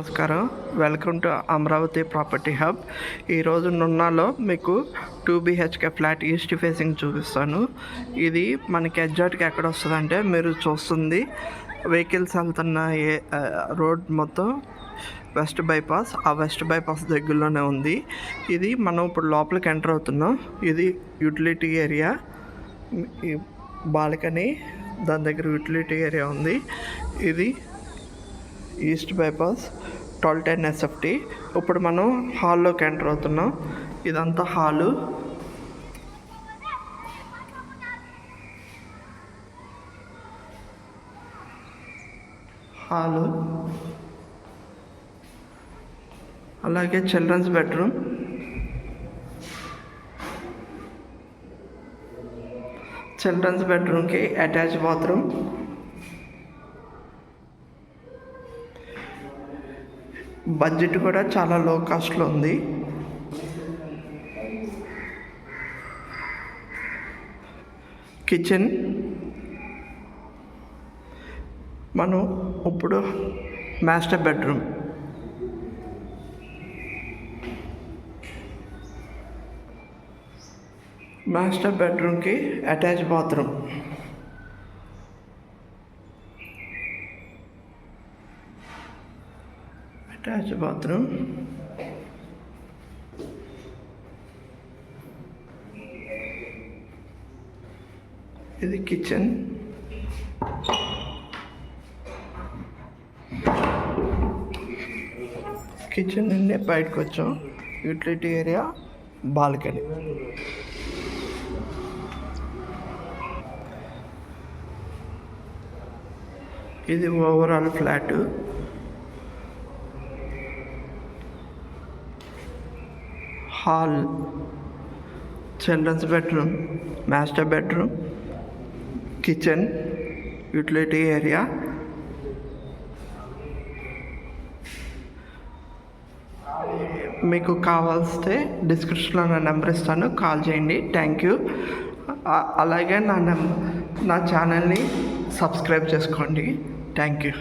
నమస్కారం, welcome to Amaravati property hub. ఈరోజు నున్నాలో మీకు 2 BHK ఫ్లాట్ ఈస్ట్ ఫేసింగ్ చూపిస్తాను. ఇది మనకి ఎగ్జాక్ట్గా ఎక్కడ వస్తుందంటే, మీరు చూస్తుంది వెహికల్స్ వెళ్తున్న రోడ్ మొత్తం వెస్ట్ బైపాస్. ఆ వెస్ట్ బైపాస్ దగ్గరలోనే ఉంది. ఇది మనం ఇప్పుడు లోపలికి ఎంటర్ అవుతున్నాం. ఇది యూటిలిటీ ఏరియా, బాల్కనీ, దాని దగ్గర యూటిలిటీ ఏరియా ఉంది. ఇది ఈస్ట్ బైపాస్ 1210 SFT. ఇప్పుడు మనం హాల్లోకి ఎంటర్ అవుతున్నాం. ఇదంతా హాలు. అలాగే చిల్డ్రన్స్ బెడ్రూమ్, చిల్డ్రన్స్ బెడ్రూమ్కి అటాచ్ బాత్రూమ్. బడ్జెట్ కూడా చాలా లో కాస్ట్లో ఉంది. కిచెన్. మనం ఇప్పుడు మాస్టర్ బెడ్రూమ్, మాస్టర్ బెడ్రూమ్కి అటాచ్ బాత్రూమ్. Attach bathroom. ఇది కిచెన్. కిచెన్ నుండి బయటకు వచ్చాం. Utility area, balcony. ఇది overall flat. Hall, children's bedroom, master bedroom, kitchen, utility area. మీకు కావాల్స్తే డిస్క్రిప్షన్లో నా నెంబర్ ఇస్తాను, కాల్ చేయండి. Thank you. అలాగే నా ఛానల్ని సబ్స్క్రైబ్ చేసుకోండి. Thank you.